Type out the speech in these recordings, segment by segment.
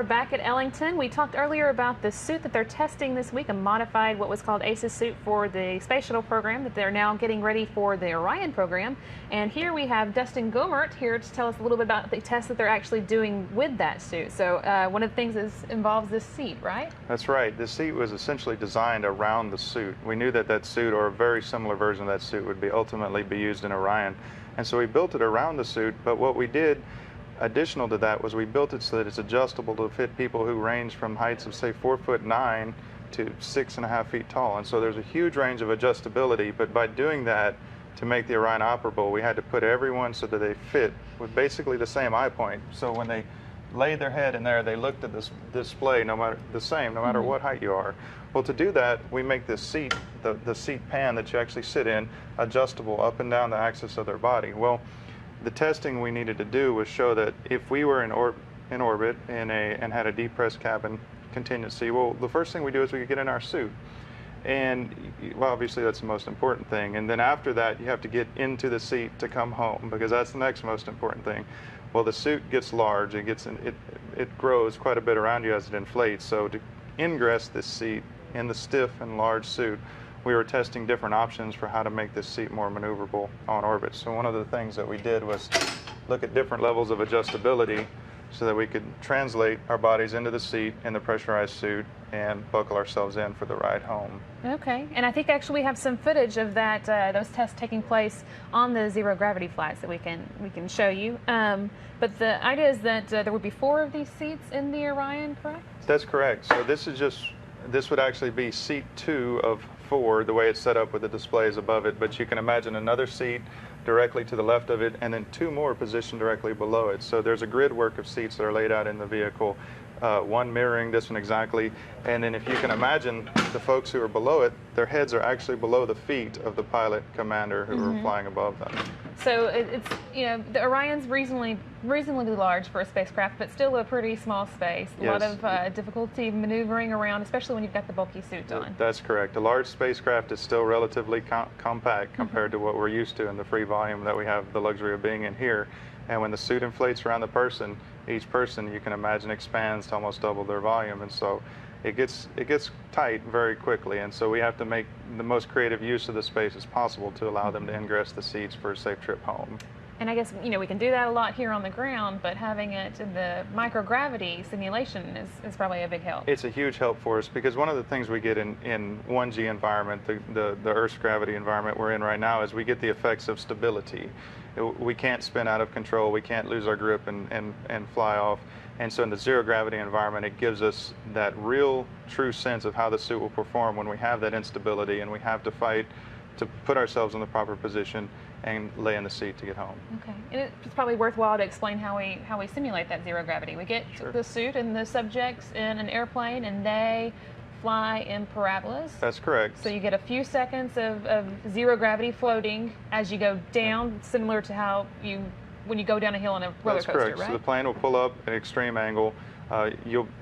We're back at Ellington. We talked earlier about the suit that they're testing this week, a modified what was called ISS suit for the Space Shuttle program that they're now getting ready for the Orion program. And here we have Dustin Gomert here to tell us a little bit about the tests that they're actually doing with that suit. So one of the things involves this seat, right? That's right. This seat was essentially designed around the suit. We knew that that suit, or a very similar version of that suit, would ultimately be used in Orion. And so we built it around the suit, but what we did additional to that was we built it so that it's adjustable to fit people who range from heights of say 4'9" to 6.5 feet tall. And so there's a huge range of adjustability, but by doing that, to make the Orion operable, we had to put everyone so that they fit with basically the same eye point. So when they laid their head in there, they looked at this display no matter what height you are. Well, to do that, we make this seat, the seat pan that you actually sit in, adjustable up and down the axis of their body. Well, the testing we needed to do was show that if we were in orbit and had a depressed cabin contingency, well, the first thing we do is we could get in our suit. And well, obviously that's the most important thing. And then after that, you have to get into the seat to come home, because that's the next most important thing. Well, the suit gets large, it grows quite a bit around you as it inflates. So to ingress this seat in the stiff and large suit, we were testing different options for how to make this seat more maneuverable on orbit. So one of the things that we did was look at different levels of adjustability so that we could translate our bodies into the seat in the pressurized suit and buckle ourselves in for the ride home. Okay, and I think actually we have some footage of that, those tests taking place on the zero gravity flights that we can show you. But the idea is that there would be 4 of these seats in the Orion, correct? That's correct. So this would actually be seat 2 of 4, the way it's set up with the displays above it, but you can imagine another seat directly to the left of it and then 2 more positioned directly below it. So there's a grid work of seats that are laid out in the vehicle, one mirroring this one exactly, and then if you can imagine the folks who are below it, their heads are actually below the feet of the pilot commander who are flying above them. So it's, you know, the Orion's reasonably large for a spacecraft, but still a pretty small space. A lot of difficulty maneuvering around, especially when you've got the bulky suit on. That's correct. A large spacecraft is still relatively compact compared to what we're used to in the free volume that we have the luxury of being in here. And when the suit inflates around the person, each person, you can imagine, expands to almost double their volume. And so it gets tight very quickly, and so we have to make the most creative use of the space as possible to allow them to ingress the seats for a safe trip home. And I guess, you know, we can do that a lot here on the ground, but having it in the microgravity simulation is probably a big help. It's a huge help for us, because one of the things we get in 1G environment, the Earth's gravity environment we're in right now, is we get the effects of stability. We can't spin out of control, we can't lose our grip and fly off. And so in the zero gravity environment, it gives us that real, true sense of how the suit will perform when we have that instability and we have to fight to put ourselves in the proper position and lay in the seat to get home. Okay, and it's probably worthwhile to explain how we simulate that zero gravity. We get the suit and the subjects in an airplane, and they fly in parabolas. That's correct. So you get a few seconds of zero gravity floating as you go down, similar to how when you go down a hill on a roller coaster, correct. right? So the plane will pull up at an extreme angle.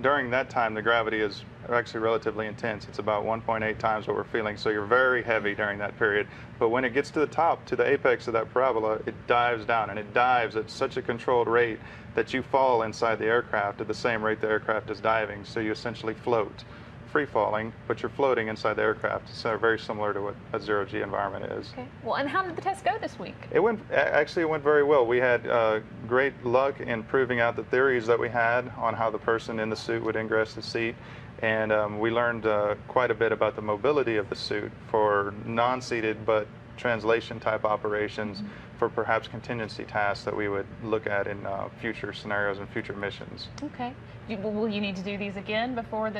During that time, the gravity is actually relatively intense. It's about 1.8 times what we're feeling, so you're very heavy during that period. But when it gets to the top, to the apex of that parabola, it dives down, and it dives at such a controlled rate that you fall inside the aircraft at the same rate the aircraft is diving, so you essentially float. Free falling, but you're floating inside the aircraft. So very similar to what a zero-G environment is. Okay. Well, and how did the test go this week? It went very well. We had great luck in proving out the theories that we had on how the person in the suit would ingress the seat, and we learned quite a bit about the mobility of the suit for non-seated but translation type operations, for perhaps contingency tasks that we would look at in future scenarios and future missions. Okay. Will you need to do these again before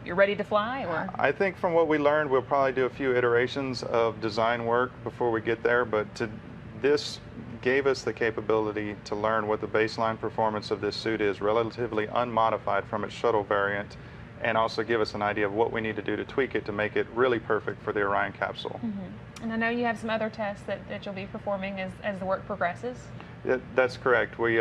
you're ready to fly, or? I think from what we learned, we'll probably do a few iterations of design work before we get there, but this gave us the capability to learn what the baseline performance of this suit is, relatively unmodified from its shuttle variant, and also give us an idea of what we need to do to tweak it to make it really perfect for the Orion capsule. And I know you have some other tests that you'll be performing as the work progresses. Yeah, that's correct. We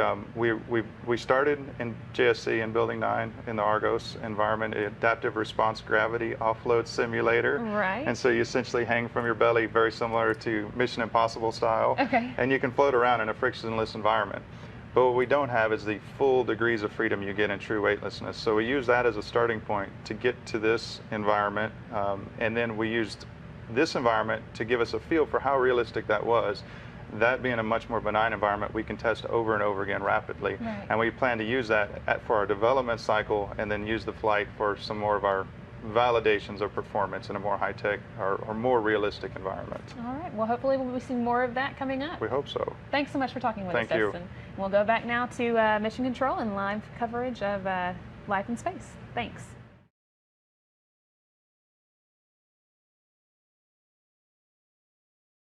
started in JSC in Building 9 in the Argos environment, adaptive response gravity offload simulator. Right. And so you essentially hang from your belly, very similar to Mission Impossible style. Okay. And you can float around in a frictionless environment. But what we don't have is the full degrees of freedom you get in true weightlessness. So we use that as a starting point to get to this environment, and then we used this environment to give us a feel for how realistic that was. That being a much more benign environment, we can test over and over again rapidly. Right. And we plan to use that for our development cycle, and then use the flight for some more of our validations of performance in a more high-tech or more realistic environment. All right. Well, hopefully we'll be seeing more of that coming up. We hope so. Thanks so much for talking with Thank us, you. Dustin. We'll go back now to Mission Control and live coverage of life in space. Thanks.